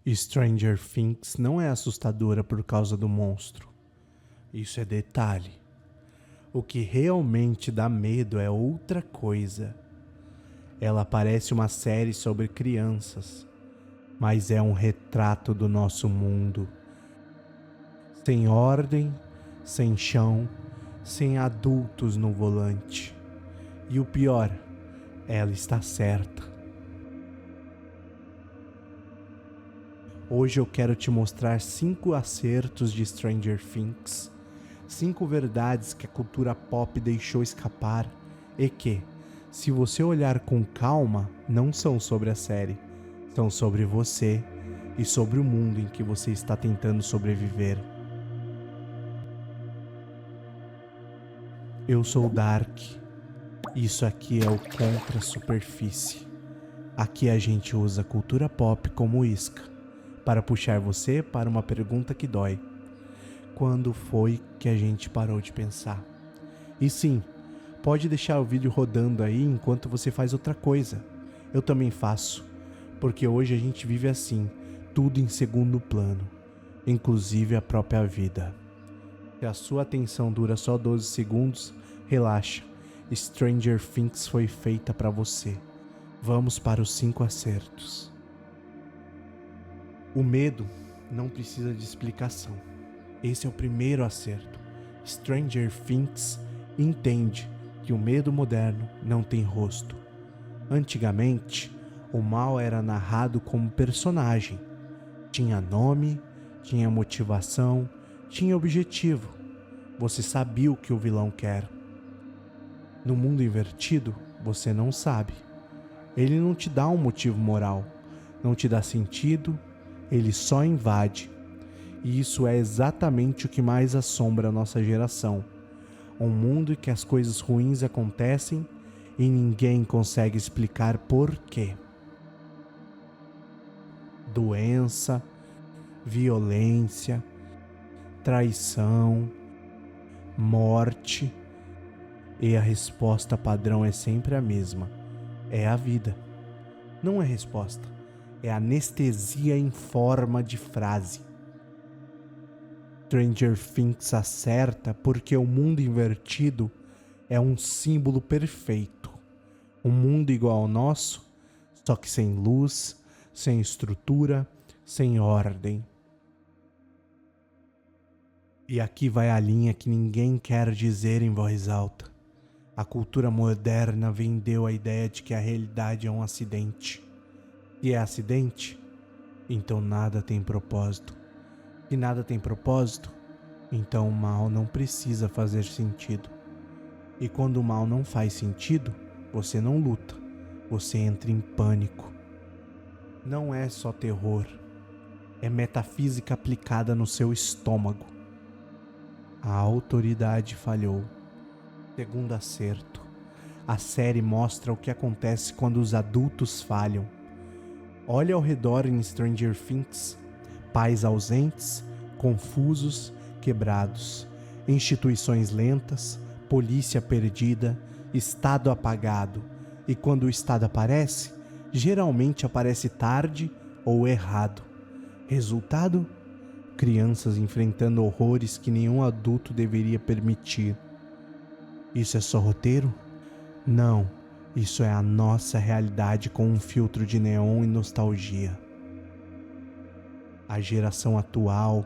Stranger Things não é assustadora por causa do monstro. Isso é detalhe. O que realmente dá medo é outra coisa. Ela parece uma série sobre crianças, mas é um retrato do nosso mundo. Sem ordem, sem chão, sem adultos no volante. E o pior, ela está certa. Hoje eu quero te mostrar 5 acertos de Stranger Things, 5 verdades que a cultura pop deixou escapar e que, se você olhar com calma, não são sobre a série, são sobre você e sobre o mundo em que você está tentando sobreviver. Eu sou Dark. Isso aqui é o Contra Superfície. Aqui a gente usa a cultura pop como isca para puxar você para uma pergunta que dói. Quando foi que a gente parou de pensar? E sim, pode deixar o vídeo rodando aí enquanto você faz outra coisa. Eu também faço, porque hoje a gente vive assim, tudo em segundo plano, inclusive a própria vida. Se a sua atenção dura só 12 segundos, relaxa. Stranger Things foi feita para você. Vamos para os 5 acertos. O medo não precisa de explicação. Esse é o primeiro acerto. Stranger Things entende que o medo moderno não tem rosto. Antigamente, o mal era narrado como personagem. Tinha nome, tinha motivação, tinha objetivo. Você sabia o que o vilão quer. No mundo invertido, você não sabe. Ele não te dá um motivo moral, não te dá sentido, ele só invade. E isso é exatamente o que mais assombra a nossa geração. Um mundo em que as coisas ruins acontecem e ninguém consegue explicar por quê. Doença, violência, traição, morte. E a resposta padrão é sempre a mesma. É a vida. Não é resposta. É anestesia em forma de frase. Stranger Things acerta porque o mundo invertido é um símbolo perfeito. Um mundo igual ao nosso, só que sem luz, sem estrutura, sem ordem. E aqui vai a linha que ninguém quer dizer em voz alta. A cultura moderna vendeu a ideia de que a realidade é um acidente. Se é acidente, então nada tem propósito. Se nada tem propósito, então o mal não precisa fazer sentido. E quando o mal não faz sentido, você não luta, você entra em pânico. Não é só terror, é metafísica aplicada no seu estômago. A autoridade falhou. Segundo acerto, a série mostra o que acontece quando os adultos falham. Olha ao redor em Stranger Things. Pais ausentes, confusos, quebrados, instituições lentas, polícia perdida, Estado apagado. E quando o Estado aparece, geralmente aparece tarde ou errado. Resultado? Crianças enfrentando horrores que nenhum adulto deveria permitir. Isso é só roteiro? Não, isso é a nossa realidade com um filtro de neon e nostalgia. A geração atual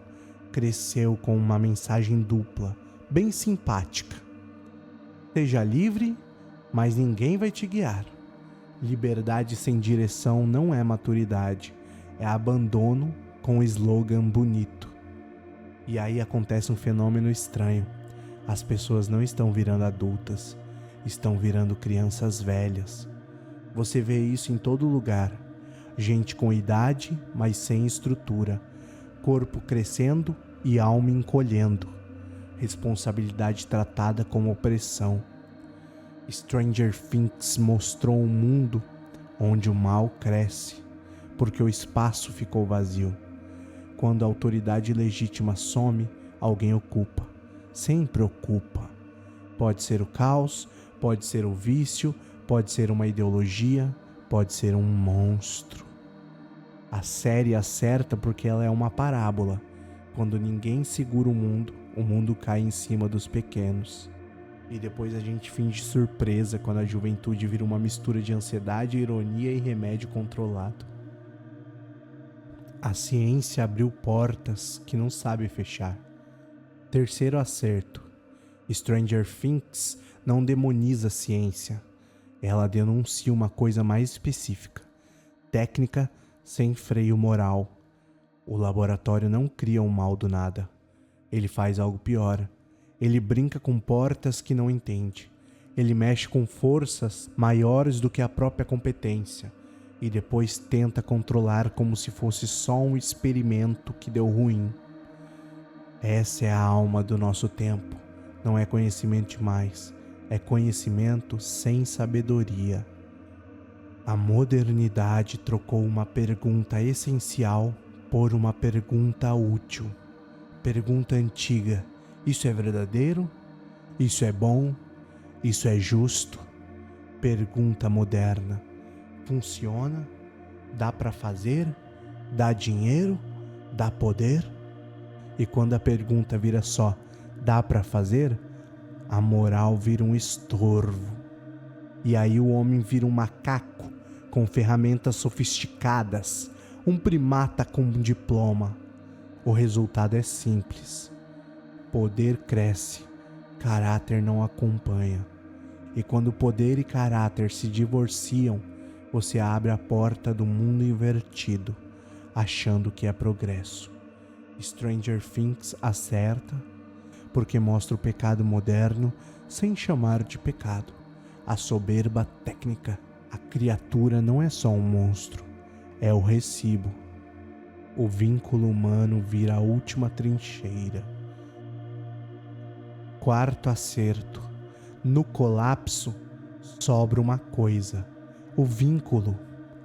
cresceu com uma mensagem dupla, bem simpática. Seja livre, mas ninguém vai te guiar. Liberdade sem direção não é maturidade, é abandono com slogan bonito. E aí acontece um fenômeno estranho. As pessoas não estão virando adultas, estão virando crianças velhas. Você vê isso em todo lugar. Gente com idade, mas sem estrutura. Corpo crescendo e alma encolhendo. Responsabilidade tratada como opressão. Stranger Things mostrou um mundo onde o mal cresce, porque o espaço ficou vazio. Quando a autoridade legítima some, alguém ocupa. Sempre ocupa. Pode ser o caos, pode ser o vício, pode ser uma ideologia, pode ser um monstro. A série acerta porque ela é uma parábola. Quando ninguém segura o mundo cai em cima dos pequenos. E depois a gente finge surpresa quando a juventude vira uma mistura de ansiedade, ironia e remédio controlado. A ciência abriu portas que não sabe fechar. Terceiro acerto. Stranger Things não demoniza a ciência. Ela denuncia uma coisa mais específica. Técnica sem freio moral. O laboratório não cria um mal do nada. Ele faz algo pior. Ele brinca com portas que não entende. Ele mexe com forças maiores do que a própria competência. E depois tenta controlar como se fosse só um experimento que deu ruim. Essa é a alma do nosso tempo. Não é conhecimento demais. É conhecimento sem sabedoria. A modernidade trocou uma pergunta essencial por uma pergunta útil. Pergunta antiga: isso é verdadeiro? Isso é bom? Isso é justo? Pergunta moderna: funciona? Dá para fazer? Dá dinheiro? Dá poder? E quando a pergunta vira só dá para fazer, a moral vira um estorvo. E aí o homem vira um macaco com ferramentas sofisticadas, um primata com um diploma. O resultado é simples. Poder cresce, caráter não acompanha. E quando poder e caráter se divorciam, você abre a porta do mundo invertido, achando que é progresso. Stranger Things acerta, porque mostra o pecado moderno sem chamar de pecado. A soberba técnica. A criatura não é só um monstro, é o recibo. O vínculo humano vira a última trincheira. Quarto acerto. No colapso, sobra uma coisa: o vínculo,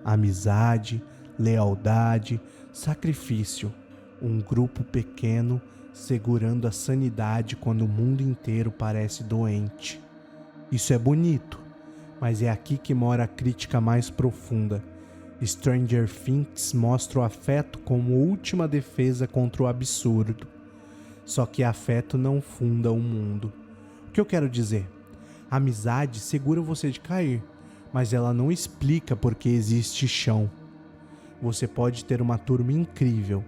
amizade, lealdade, sacrifício. Um grupo pequeno segurando a sanidade quando o mundo inteiro parece doente. Isso é bonito, mas é aqui que mora a crítica mais profunda. Stranger Things mostra o afeto como última defesa contra o absurdo. Só que afeto não funda o mundo. O que eu quero dizer? A amizade segura você de cair, mas ela não explica porque existe chão. Você pode ter uma turma incrível,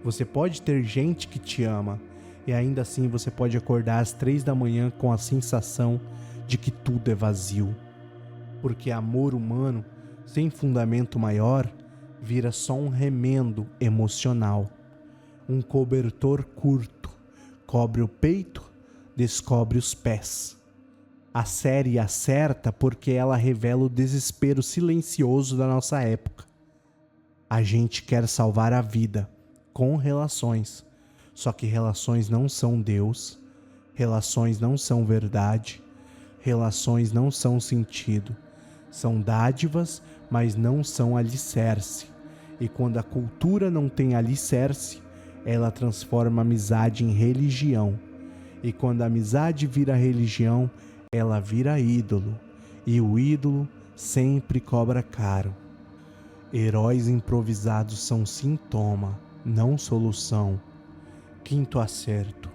você pode ter gente que te ama, e ainda assim você pode acordar às 3 da manhã com a sensação de que tudo é vazio. Porque amor humano, sem fundamento maior, vira só um remendo emocional. Um cobertor curto, cobre o peito, descobre os pés. A série acerta porque ela revela o desespero silencioso da nossa época. A gente quer salvar a vida com relações, só que relações não são Deus, relações não são verdade, relações não são sentido. São dádivas, mas não são alicerce. E quando a cultura não tem alicerce, ela transforma a amizade em religião. E quando a amizade vira religião, ela vira ídolo. E o ídolo sempre cobra caro. Heróis improvisados são sintoma, não solução. Quinto acerto.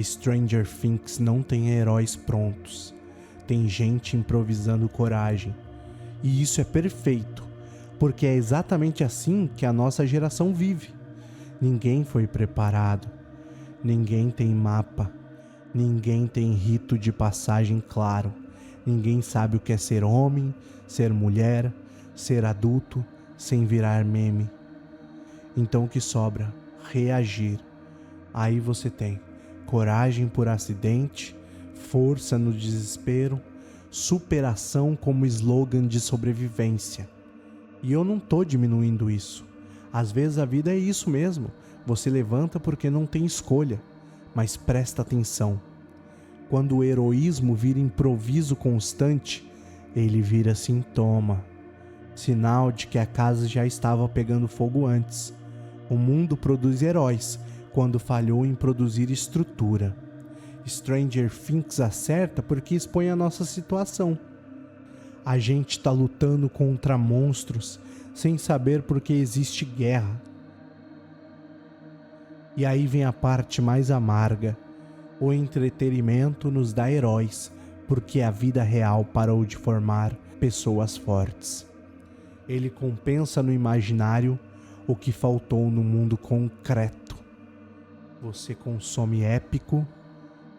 Stranger Things não tem heróis prontos. Tem gente improvisando coragem. E isso é perfeito, porque é exatamente assim que a nossa geração vive. Ninguém foi preparado, ninguém tem mapa, ninguém tem rito de passagem claro, ninguém sabe o que é ser homem, ser mulher, ser adulto, sem virar meme. Então o que sobra? Reagir. Aí você tem coragem por acidente, força no desespero, superação como slogan de sobrevivência. E eu não tô diminuindo isso. Às vezes a vida é isso mesmo. Você levanta porque não tem escolha. Mas presta atenção. Quando o heroísmo vira improviso constante, ele vira sintoma. Sinal de que a casa já estava pegando fogo antes. O mundo produz heróis quando falhou em produzir estrutura. Stranger Things acerta porque expõe a nossa situação. A gente tá lutando contra monstros sem saber por que existe guerra. E aí vem a parte mais amarga. O entretenimento nos dá heróis, porque a vida real parou de formar pessoas fortes. Ele compensa no imaginário o que faltou no mundo concreto. Você consome épico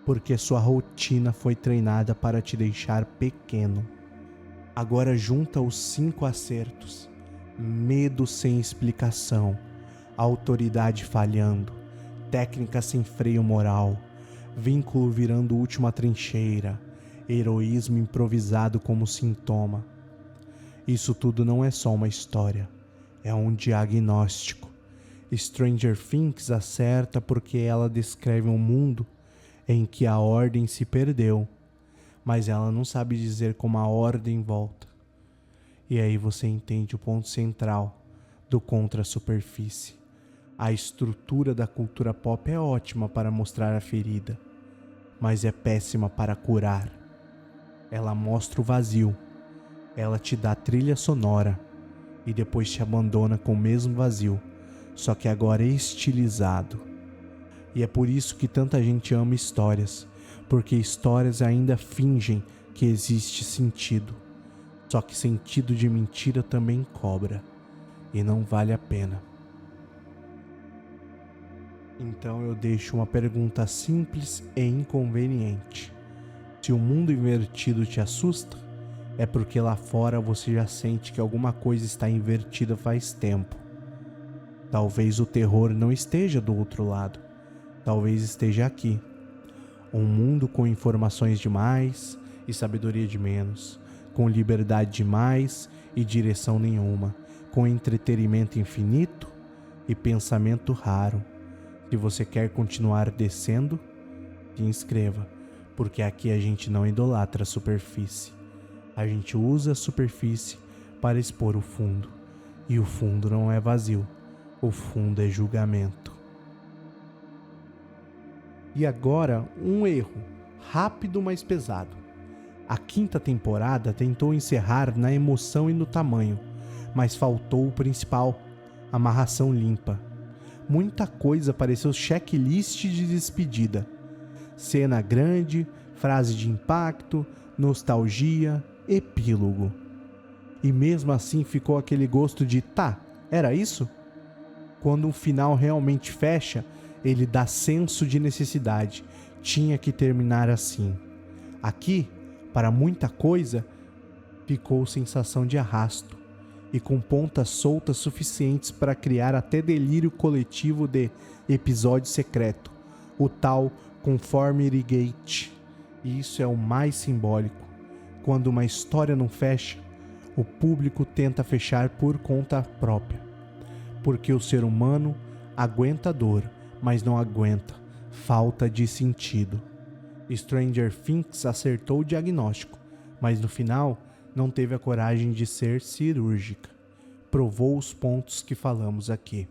porque sua rotina foi treinada para te deixar pequeno. Agora junta os 5 acertos: medo sem explicação, autoridade falhando, técnica sem freio moral, vínculo virando última trincheira, heroísmo improvisado como sintoma. Isso tudo não é só uma história, é um diagnóstico. Stranger Things acerta porque ela descreve um mundo em que a ordem se perdeu, mas ela não sabe dizer como a ordem volta. E aí você entende o ponto central do contra-superfície. A estrutura da cultura pop é ótima para mostrar a ferida, mas é péssima para curar. Ela mostra o vazio, ela te dá trilha sonora e depois te abandona com o mesmo vazio, só que agora estilizado. E é por isso que tanta gente ama histórias, porque histórias ainda fingem que existe sentido. Só que sentido de mentira também cobra, e não vale a pena. Então eu deixo uma pergunta simples e inconveniente. Se o mundo invertido te assusta, é porque lá fora você já sente que alguma coisa está invertida faz tempo. Talvez o terror não esteja do outro lado, talvez esteja aqui. Um mundo com informações demais e sabedoria de menos, com liberdade demais e direção nenhuma, com entretenimento infinito e pensamento raro. Se você quer continuar descendo, se inscreva, porque aqui a gente não idolatra a superfície. A gente usa a superfície para expor o fundo, e o fundo não é vazio, o fundo é julgamento. E agora, um erro, rápido mas pesado. A 5ª temporada tentou encerrar na emoção e no tamanho, mas faltou o principal, amarração limpa. Muita coisa pareceu checklist de despedida. Cena grande, frase de impacto, nostalgia, epílogo. E mesmo assim ficou aquele gosto de tá, era isso? Quando um final realmente fecha, ele dá senso de necessidade. Tinha que terminar assim. Aqui, para muita coisa, ficou sensação de arrasto e com pontas soltas suficientes para criar até delírio coletivo de episódio secreto, o tal Conformity Gate. E isso é o mais simbólico. Quando uma história não fecha, o público tenta fechar por conta própria, porque o ser humano aguenta dor, mas não aguenta falta de sentido. Stranger Things acertou o diagnóstico, mas no final não teve a coragem de ser cirúrgica. Provou os pontos que falamos aqui.